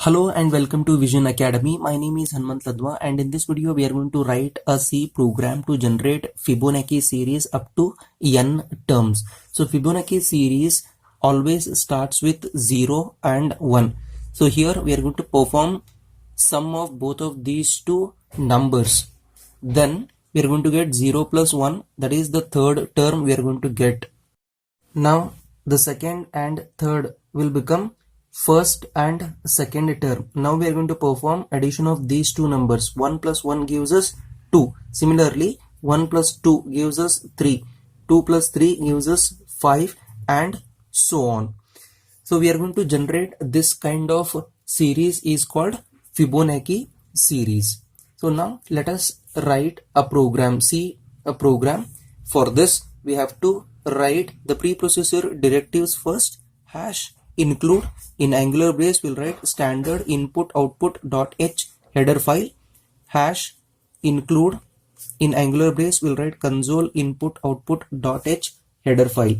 Hello and welcome to Vision Academy. My name is Hanmant Ladwa, and in this video we are going to write a C program to generate Fibonacci series up to n terms. So Fibonacci series always starts with 0 and 1. So here we are going to perform sum of both of these two numbers. Then we are going to get 0 plus 1, that is the third term we are going to get. Now the second and third will become first and second term. Now we are going to perform addition of these two numbers. 1 plus 1 gives us 2. Similarly, 1 plus 2 gives us 3. 2 plus 3 gives us 5, and so on. So we are going to generate this kind of series is called Fibonacci series. So now let us write a program. See a program. For this we have to write the preprocessor directives first. Hash include, in Angular brace we'll write standard input output dot h header file. Hash include, in Angular brace we'll write console input output dot h header file.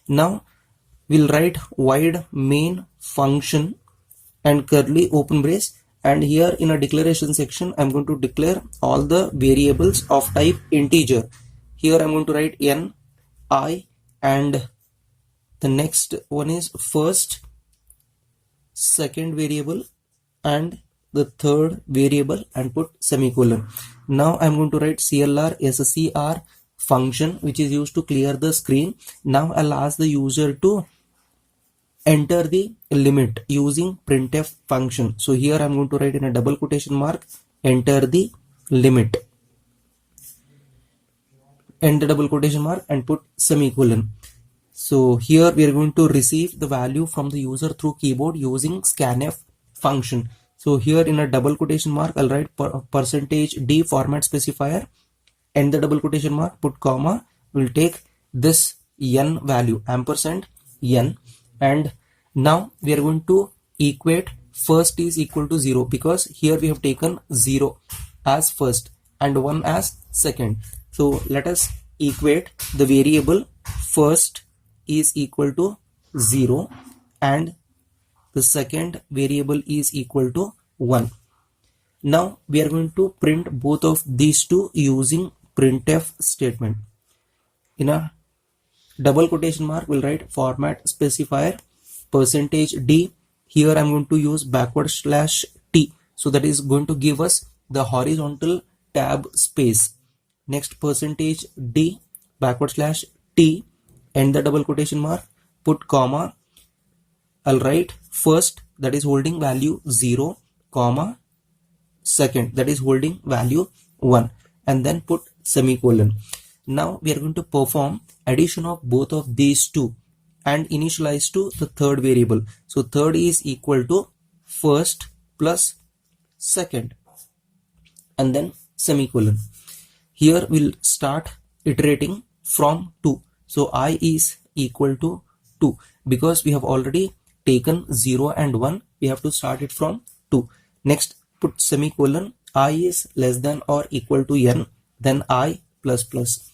Now we'll write void main function and curly open brace, and here in a declaration section I'm going to declare all the variables of type integer. Here I'm going to write n, I, and the next one is first, second variable, and the third variable, and put semicolon. Now I'm going to write CLR SCR function, which is used to clear the screen. Now I'll ask the user to enter the limit using printf function. So here I'm going to write in a double quotation mark, enter the limit, enter double quotation mark, and put semicolon. So here we are going to receive the value from the user through keyboard using scanf function. So here in a double quotation mark I'll write %d format specifier, end the double quotation mark, put comma, we'll take this n value, ampersand n, and now we are going to equate first is equal to 0, because here we have taken 0 as first and 1 as second. So let us equate the variable first is equal to 0 and the second variable is equal to 1. Now we are going to print both of these two using printf statement. In a double quotation mark we'll write format specifier %d. Here I'm going to use /t, so that is going to give us the horizontal tab space. Next %d /t, end the double quotation mark, put comma, I'll write first, that is holding value 0, comma, second, that is holding value 1, and then put semicolon. Now we are going to perform addition of both of these two and initialize to the third variable. So third is equal to first plus second, and then semicolon. Here we'll start iterating from 2. So I is equal to 2, because we have already taken 0 and 1, we have to start it from 2. Next put semicolon, I is less than or equal to n, then I plus plus.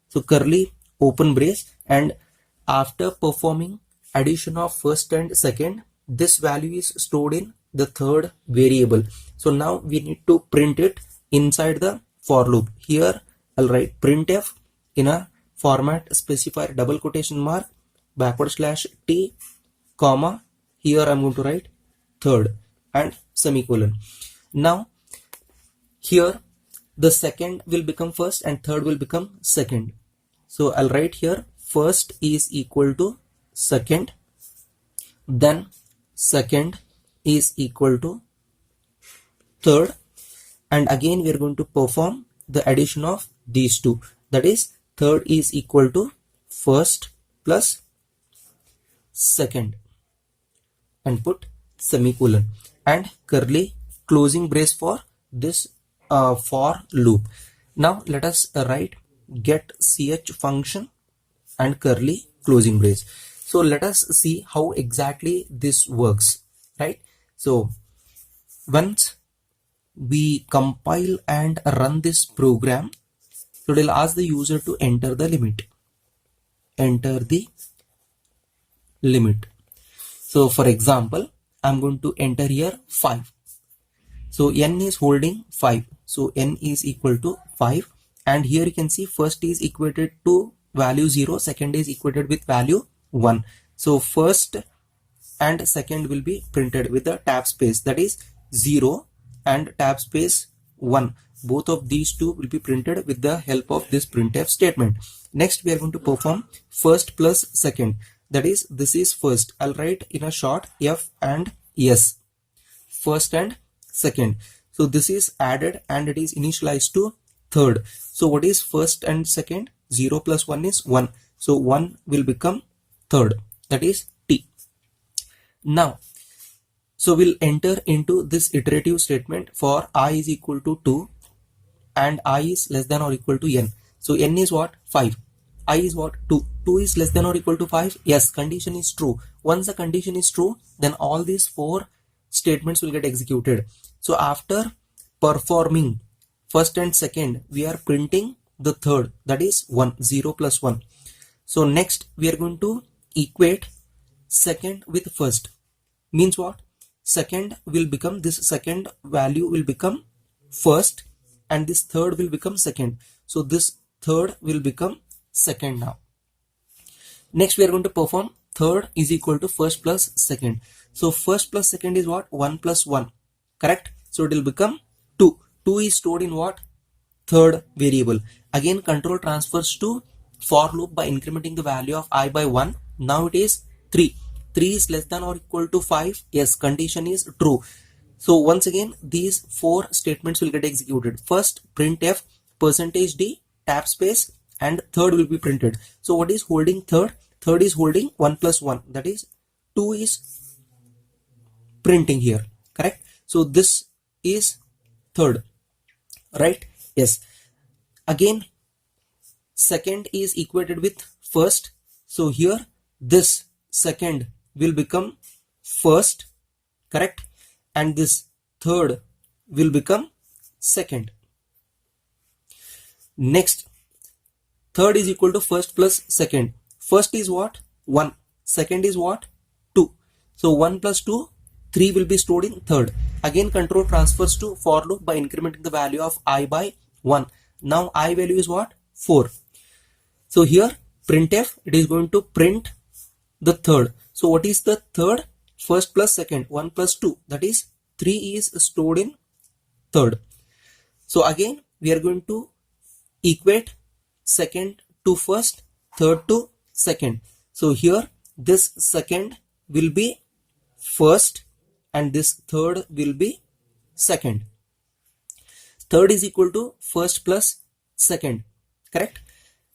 So curly open brace, and after performing addition of first and second, this value is stored in the third variable. So now we need to print it inside the for loop. Here I'll write printf in a format specifier double quotation mark /t, comma, here I'm going to write third and semicolon. Now here the second will become first and third will become second. So I'll write here first is equal to second, then second is equal to third, and again we are going to perform the addition of these two, that is third is equal to first plus second, and put semicolon and curly closing brace for this for loop. Now let us write get ch function and curly closing brace. So let us see how exactly this works, right? So once we compile and run this program, so it will ask the user to enter the limit. Enter the limit. So for example, I'm going to enter here 5. So n is holding 5. So n is equal to 5. And here you can see first is equated to value 0, second is equated with value 1. So first and second will be printed with the tab space, that is 0 and tab space 1. Both of these two will be printed with the help of this printf statement. Next we are going to perform first plus second, that is this is first. I'll write in a short f and s, first and second. So this is added and it is initialized to third. So what is first and second? 0 plus 1 is 1. So 1 will become third, that is t. Now, so we'll enter into this iterative statement for I is equal to 2 and I is less than or equal to n. So n is what? 5. I is what? 2. 2 is less than or equal to 5. Yes, condition is true. Once the condition is true, then all these 4 statements will get executed. So after performing first and second, we are printing the third, that is 1, 0 plus 1. So next we are going to equate second with first. Means what? Second will become, this second value will become first and this third will become second. So this third will become second now. Next we are going to perform third is equal to first plus second. So first plus second is what? 1 plus 1. Correct? So it will become 2. 2 is stored in what? Third variable. Again control transfers to for loop by incrementing the value of I by 1. Now it is 3. 3 is less than or equal to 5. Yes, condition is true. So once again these 4 statements will get executed. First printf percentage %d tab space and third will be printed. So what is holding third? Third is holding 1 plus 1, that is 2 is printing here. Correct? So this is third, right? Yes. Again second is equated with first. So here this second will become first, correct? And this third will become second. Next, third is equal to first plus second. First is what? 1. Second is what? 2. So 1 plus 2, 3 will be stored in third. Again control transfers to for loop by incrementing the value of I by 1. Now I value is what? 4. So here printf, it is going to print the third. So what is the third? First plus second, 1 plus 2, that is 3 is stored in third. So again we are going to equate second to first, third to second. So here this second will be first and this third will be second. Third is equal to first plus second, correct?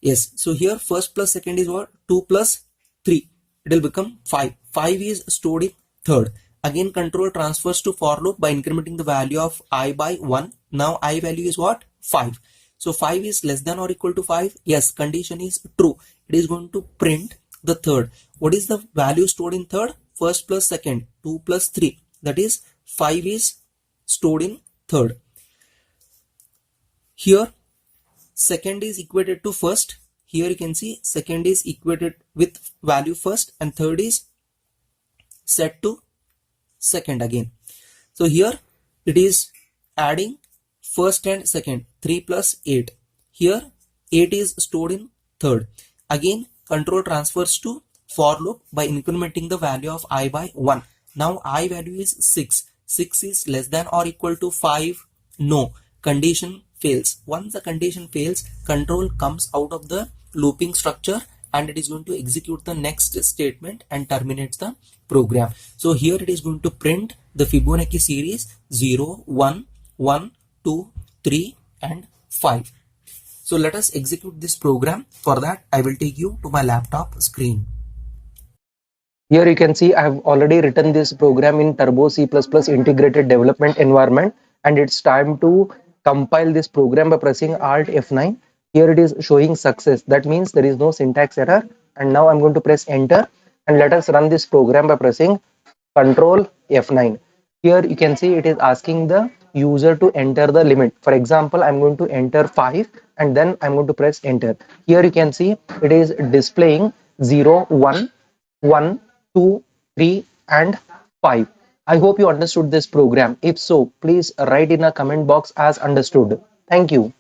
Yes. So here first plus second is what? 2 plus 3. It will become 5. 5 is stored in third. Again control transfers to for loop by incrementing the value of I by 1. Now I value is what? 5. So 5 is less than or equal to 5. Yes, condition is true. It is going to print the third. What is the value stored in third? First plus second, 2 plus 3. That is 5 is stored in third. Here second is equated to first. Here you can see second is equated with value first and third is set to second again. So here it is adding first and second, 3 plus 8. Here 8 is stored in third. Again control transfers to for loop by incrementing the value of I by 1. Now I value is 6. 6 is less than or equal to 5. No, condition fails. Once the condition fails, control comes out of the looping structure and it is going to execute the next statement and terminates the program. So here it is going to print the Fibonacci series 0, 1, 1, 2, 3 and 5. So let us execute this program. For that I will take you to my laptop screen. Here you can see I have already written this program in Turbo C++ integrated development environment, and it's time to compile this program by pressing Alt F9. Here it is showing success. That means there is no syntax error. And now I'm going to press enter and let us run this program by pressing Control F9. Here you can see it is asking the user to enter the limit. For example, I'm going to enter 5 and then I'm going to press enter. Here you can see it is displaying 0, 1, 1, 2, 3 and 5. I hope you understood this program. If so, please write in a comment box as understood. Thank you.